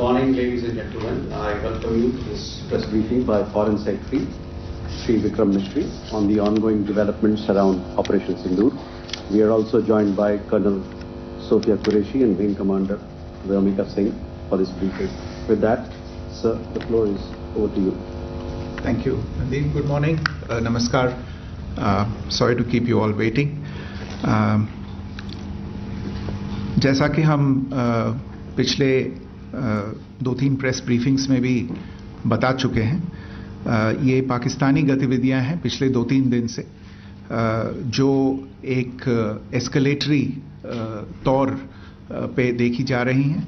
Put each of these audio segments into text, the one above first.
morning, ladies and gentlemen. I welcome you to this press briefing by Foreign Secretary Sri Vikram Mishri on the ongoing developments around Operation Sindoor. We are also joined by Colonel Sophia Qureshi and Wing Commander Vyomika Singh for this briefing. With that, sir, the floor is over to you. Thank you, Nandin. Good morning. Namaskar. Sorry to keep you all waiting. जैसा कि हम पिछले 2-3 press briefings में भी बता चुके हैं, ये पाकिस्तानी गतिविधियां हैं पिछले 2-3 दिन से, जो एक एस्केलेटरी तौर पे देखी जा रही हैं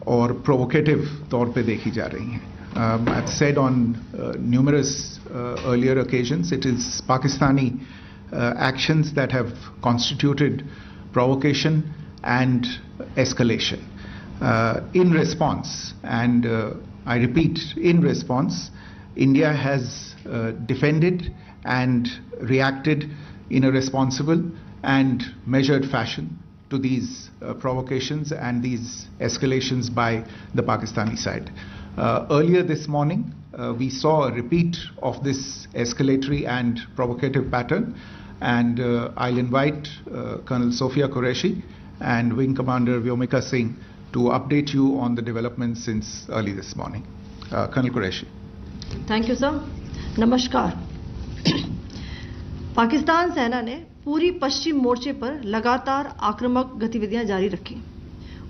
और प्रोवोकेटिव तौर पे देखी जा रही हैं. I've said on numerous earlier occasions, it is Pakistani actions that have constituted provocation and escalation. In response, and I repeat, in response, India has defended and reacted in a responsible and measured fashion to these provocations and these escalations by the Pakistani side. Earlier this morning, we saw a repeat of this escalatory and provocative pattern, and I'll invite Colonel Sophia Qureshi and Wing Commander Vyomika Singh to update you on the developments since early this morning. Colonel Qureshi. Thank you, sir. नमस्कार. पाकिस्तान सेना ने पूरी पश्चिम मोर्चे पर लगातार आक्रामक गतिविधियां जारी रखी.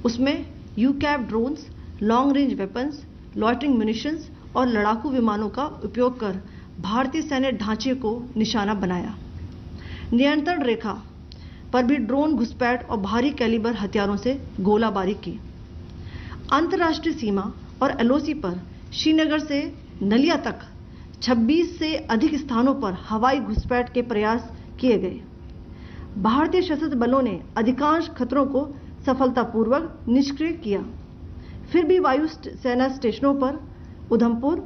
उसमें यूकैप drones, long range weapons, loitering munitions और लड़ाकू विमानों का उपयोग कर भारतीय सैन्य ढांचे को निशाना बनाया. नियंत्रण रेखा पर भी ड्रोन घुसपैठ और भारी कैलिबर हथियारों से गोलाबारी की. अंतर्राष्ट्रीय सीमा और एलओसी पर श्रीनगर से नलिया तक 26 से अधिक स्थानों पर हवाई घुसपैठ के प्रयास किए गए. भारतीय सशस्त्र बलों ने अधिकांश खतरों को सफलतापूर्वक निष्क्रिय किया. फिर भी वायु सेना स्टेशनों पर उधमपुर,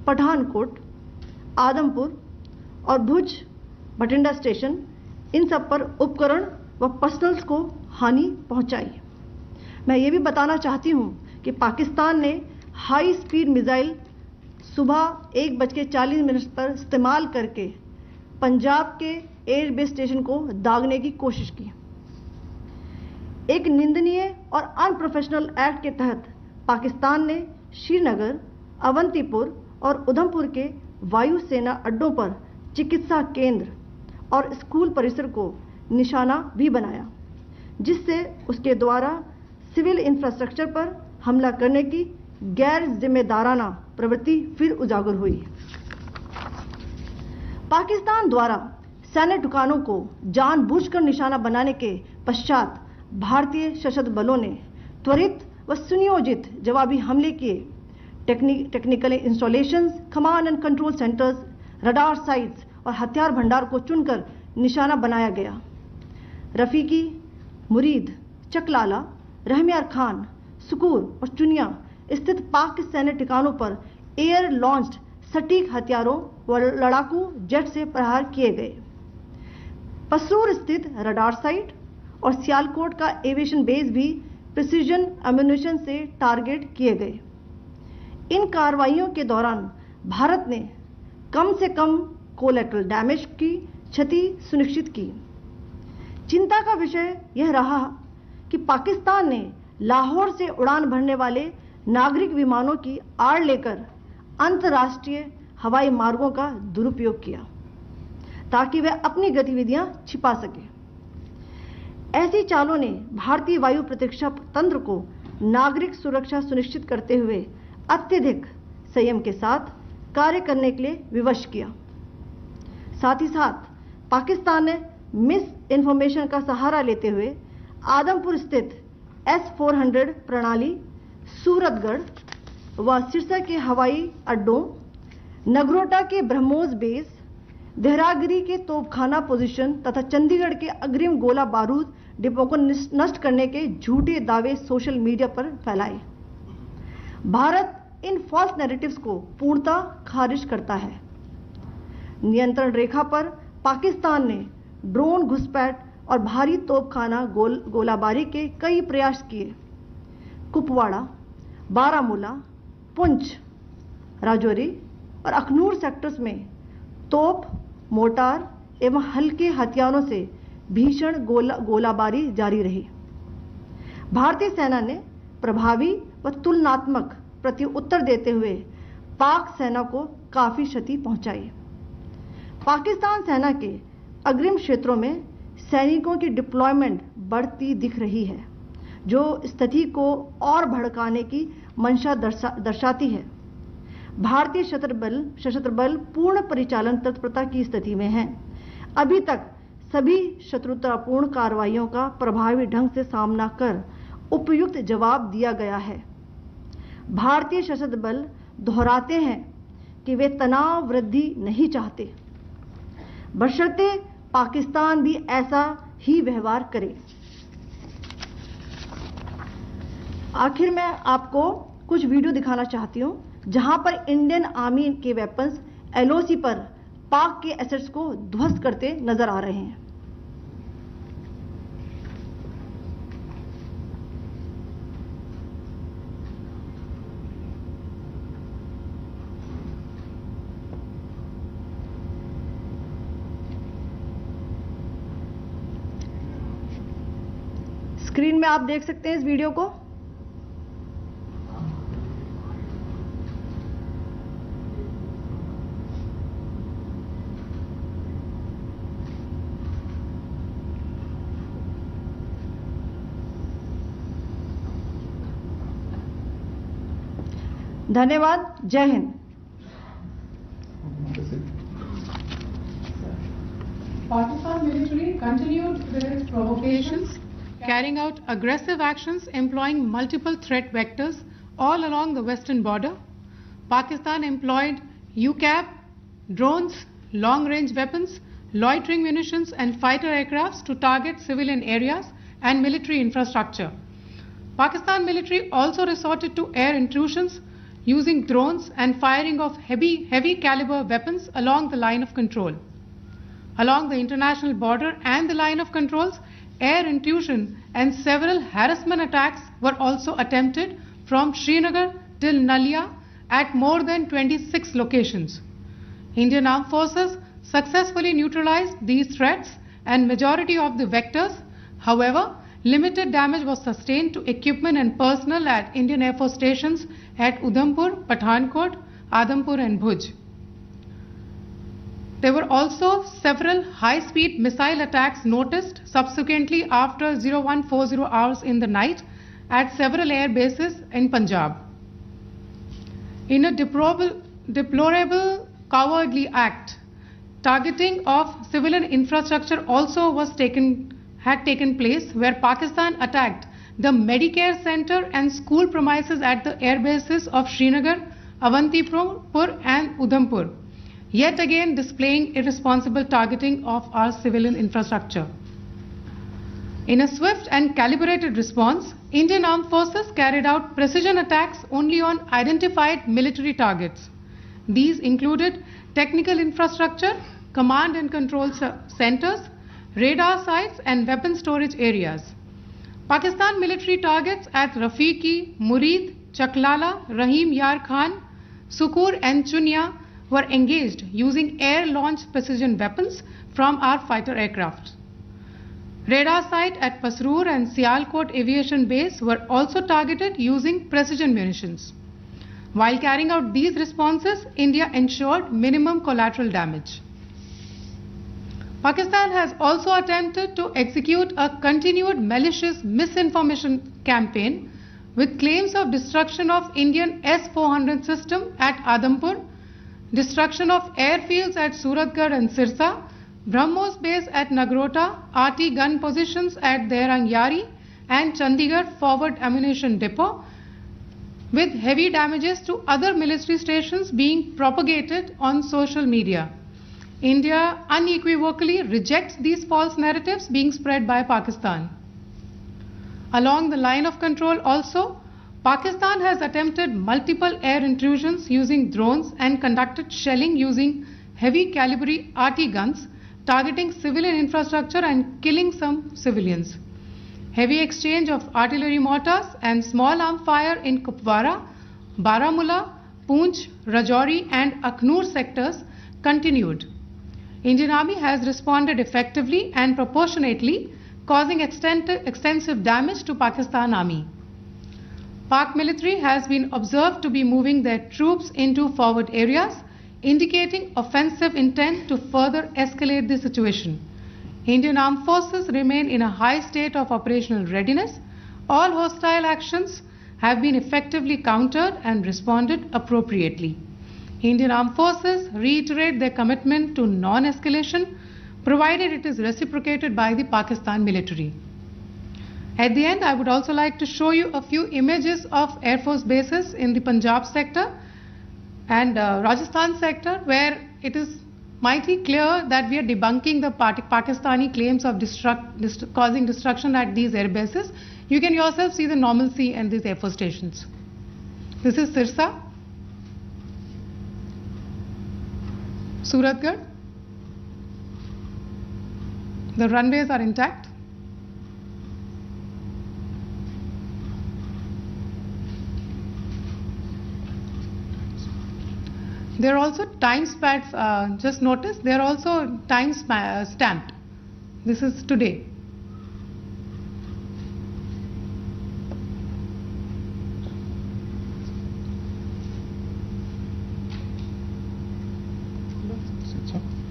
पठानकोट, आदमपुर और भुज बठिंडा स्टेशन, इन सब पर उपकरण व पर्सनल्स को हानि पहुंचाई. मैं ये भी बताना चाहती हूं कि पाकिस्तान ने हाई स्पीड मिसाइल सुबह 1:40 पर इस्तेमाल करके पंजाब के एयरबेस स्टेशन को दागने की कोशिश की. एक निंदनीय और अनप्रोफेशनल एक्ट के तहत पाकिस्तान ने श्रीनगर, अवंतीपुर और उधमपुर के वायु सेना अड्डों पर चिकित्सा केंद्र और स्कूल परिसर को निशाना भी बनाया, जिससे उसके द्वारा सिविल इंफ्रास्ट्रक्चर पर हमला करने की गैर जिम्मेदाराना प्रवृत्ति फिर उजागर हुई. पाकिस्तान द्वारा सैन्य ठिकानों को जानबूझकर निशाना बनाने के पश्चात भारतीय सशस्त्र बलों ने त्वरित व सुनियोजित जवाबी हमले किए. Technical installations, command and control centres, radar sites और हथियार भंडार को चुनकर निशाना बनाया गया. रफीकी, मुरीद, चकलाला, रहमियार खान, सुकूर और चुनिया स्थित पाक सैन्य ठिकानों पर एयर लॉन्च्ड सटीक हथियारों व लड़ाकू जेट से प्रहार किए गए. पसरूर स्थित रडार साइट और सियालकोट का एविएशन बेस भी प्रिसीजन एम्यूनिशन से टारगेट किए गए. इन कार्रवाइयों के दौरान भारत ने कम से कम कोलैटरल डैमेज की क्षति सुनिश्चित की. चिंता का विषय यह रहा कि पाकिस्तान ने लाहौर से उड़ान भरने वाले नागरिक विमानों की आड़ लेकर अंतर्राष्ट्रीय हवाई मार्गों का दुरुपयोग किया ताकि वह अपनी गतिविधियां छिपा सके. ऐसी चालों ने भारतीय वायु प्रतिरक्षा तंत्र को नागरिक सुरक्षा सुनिश्चित करते हुए अत्यधिक संयम के साथ कार्य करने के लिए विवश किया. साथ ही साथ पाकिस्तान ने मिस इन्फॉर्मेशन का सहारा लेते हुए आदमपुर स्थित S-400 प्रणाली, सूरतगढ़ व सिरसा के हवाई अड्डों, नगरोटा के ब्रह्मोस बेस, देहरागिरी के तोपखाना पोजीशन तथा चंडीगढ़ के अग्रिम गोला बारूद डिपो को नष्ट करने के झूठे दावे सोशल मीडिया पर फैलाए. भारत इन फॉल्स नैरेटिव्स को पूर्णतः खारिज करता है. नियंत्रण रेखा पर पाकिस्तान ने ड्रोन घुसपैठ और भारी तोपखाना गोलाबारी के कई प्रयास किए. कुपवाड़ा, बारामूला, पुंछ, राजौरी और अखनूर सेक्टर्स में तोप, मोर्टार एवं हल्के हथियारों से भीषण गोलाबारी जारी रही। भारतीय सेना ने प्रभावी व तुलनात्मक प्रत्युत्तर देते हुए पाक सेना को काफी क्षति पहुंचाई। पाकिस्तान सेना के अग्रिम क्षेत्रों में सैनिकों की डिप्लॉयमेंट बढ़ती दिख रही है, जो स्थिति को और भड़काने की मंशा दर्शाती है। भारतीय सशस्त्र बल पूर्ण परिचालन तत्परता की स्थिति में हैं। अभी तक सभी शत्रुतापूर्ण कार्रवाइयों का प्रभावी ढंग से सामना कर उपयुक्त जवाब दिया गया है। भारतीय सशस्त्र बल दोहराते हैं कि वे तनाव वृद्धि नहीं चाहते, बशर्ते पाकिस्तान भी ऐसा ही व्यवहार करे। आखिर में आपको कुछ वीडियो दिखाना चाहती हूं, जहां पर इंडियन आर्मी के वेपन्स एलओसी पर पाक के एसेट्स को ध्वस्त करते नजर आ रहे हैं। स्क्रीन में आप देख सकते हैं इस वीडियो को। धन्यवाद। जय Hind. Pakistan military continued with its provocations, carrying out aggressive actions employing multiple threat vectors all along the western border. Pakistan employed UCAV, drones, long-range weapons, loitering munitions and fighter aircrafts to target civilian areas and military infrastructure. Pakistan military also resorted to air intrusions using drones and firing of heavy caliber weapons along the line of control. Along the international border and the line of controls, air intrusion and several harassment attacks were also attempted from Srinagar till Nalia at more than 26 locations. Indian Armed Forces successfully neutralized these threats and majority of the vectors. However, limited damage was sustained to equipment and personnel at Indian Air Force stations at Udhampur, Pathankot, Adampur and Bhuj. There were also several high-speed missile attacks noticed subsequently after 0140 hours in the night at several air bases in Punjab. In a deplorable cowardly act, targeting of civilian infrastructure also had taken place, where Pakistan attacked the Medicare center and school premises at the air bases of Srinagar, Avantipur and Udhampur, yet again displaying irresponsible targeting of our civilian infrastructure. In a swift and calibrated response, Indian Armed Forces carried out precision attacks only on identified military targets. These included technical infrastructure, command and control centers, radar sites and weapon storage areas. Pakistan military targets at Rafiqi, Murid, Chaklala, Rahim Yar Khan, Sukur and Chunya were engaged using air-launched precision weapons from our fighter aircraft. Radar site at Pasroor and Sialkot Aviation Base were also targeted using precision munitions. While carrying out these responses, India ensured minimum collateral damage. Pakistan has also attempted to execute a continued malicious misinformation campaign with claims of destruction of Indian S-400 system at Adampur, destruction of airfields at Suratgarh and Sirsa, BrahMos base at Nagrota, RT gun positions at Derang Yari and Chandigarh forward ammunition depot, with heavy damages to other military stations being propagated on social media. India unequivocally rejects these false narratives being spread by Pakistan. Along the line of control also, Pakistan has attempted multiple air intrusions using drones and conducted shelling using heavy caliber RT guns, targeting civilian infrastructure and killing some civilians. Heavy exchange of artillery mortars and small arm fire in Kupwara, Baramulla, Poonch, Rajouri and Akhnur sectors continued. Indian Army has responded effectively and proportionately, causing extensive damage to Pakistan Army. Pak military has been observed to be moving their troops into forward areas, indicating offensive intent to further escalate the situation. Indian armed forces remain in a high state of operational readiness. All hostile actions have been effectively countered and responded appropriately. Indian armed forces reiterate their commitment to non-escalation, provided it is reciprocated by the Pakistan military. At the end, I would also like to show you a few images of Air Force bases in the Punjab sector and Rajasthan sector, where it is mighty clear that we are debunking the Pakistani claims of causing destruction at these air bases. You can yourself see the normalcy in these Air Force stations. This is Sirsa, Suratgarh. The runways are intact. There are also time stamps, just notice, there are also time stamped. This is today.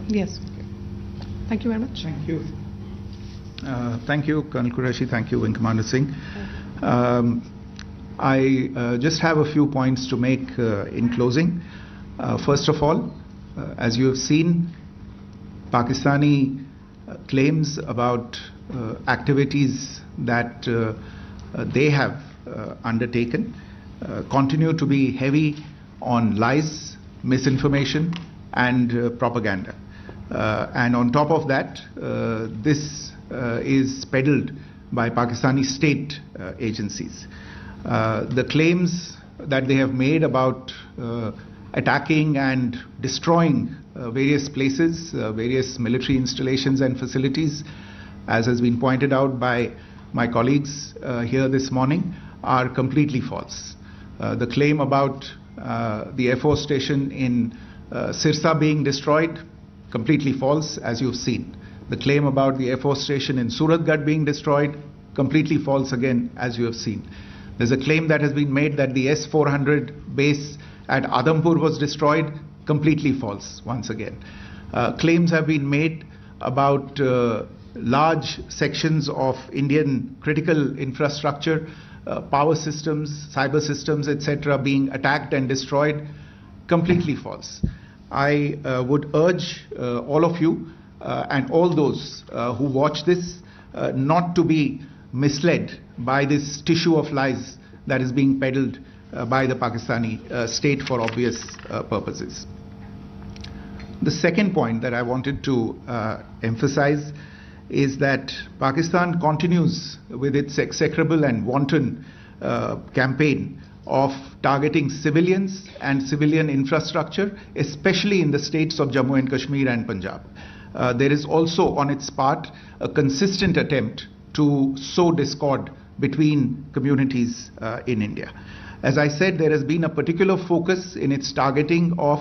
Yes. Thank you very much. Thank you. Thank you, Colonel Qureshi. Thank you, Wing Commander Singh. I just have a few points to make in closing. First of all, as you have seen, Pakistani claims about activities that they have undertaken continue to be heavy on lies, misinformation and propaganda. And on top of that, this is peddled by Pakistani state agencies. The claims that they have made about attacking and destroying various places, various military installations and facilities, as has been pointed out by my colleagues here this morning, are completely false. The claim about the Air Force station in Sirsa being destroyed, completely false, as you've seen. The claim about the Air Force station in Suratgarh being destroyed, completely false again, as you have seen. There's a claim that has been made that the S-400 base at Adampur was destroyed, completely false once again. Claims have been made about large sections of Indian critical infrastructure, power systems, cyber systems, etc. being attacked and destroyed, completely false. I would urge all of you and all those who watch this not to be misled by this tissue of lies that is being peddled by the Pakistani state for obvious purposes. The second point that I wanted to emphasize is that Pakistan continues with its execrable and wanton campaign of targeting civilians and civilian infrastructure, especially in the states of Jammu and Kashmir and Punjab. There is also on its part a consistent attempt to sow discord between communities in India. As I said, there has been a particular focus in its targeting of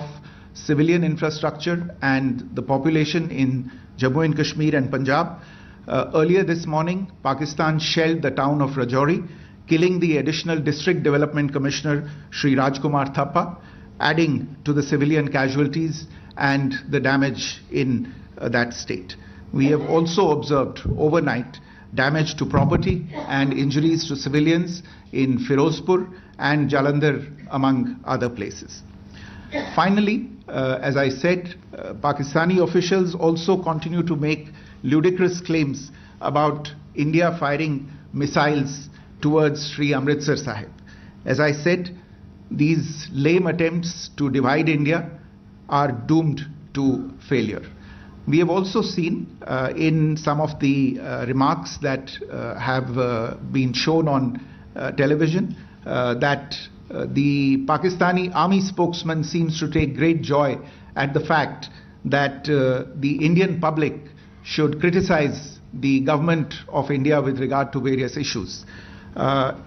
civilian infrastructure and the population in Jammu and Kashmir and Punjab. Earlier this morning, Pakistan shelled the town of Rajouri, killing the additional District Development Commissioner, Shri Rajkumar Thappa, adding to the civilian casualties and the damage in that state. We have also observed overnight damage to property and injuries to civilians in Firozpur and Jalandhar, among other places. Finally, as I said, Pakistani officials also continue to make ludicrous claims about India firing missiles towards Sri Amritsar Sahib. As I said, these lame attempts to divide India are doomed to failure. We have also seen in some of the remarks that have been shown on television that the Pakistani army spokesman seems to take great joy at the fact that the Indian public should criticize the government of India with regard to various issues.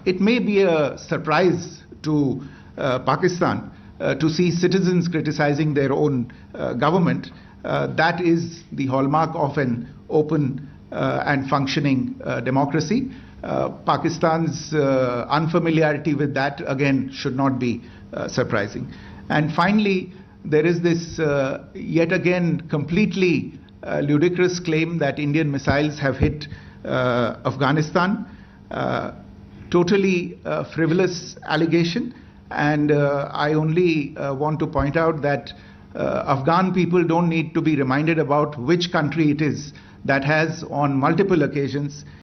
It may be a surprise to Pakistan to see citizens criticizing their own government. That is the hallmark of an open and functioning democracy. Pakistan's unfamiliarity with that, again, should not be surprising. And finally, there is this yet again completely ludicrous claim that Indian missiles have hit Afghanistan. Totally frivolous allegation, and I only want to point out that Afghan people don't need to be reminded about which country it is that has on multiple occasions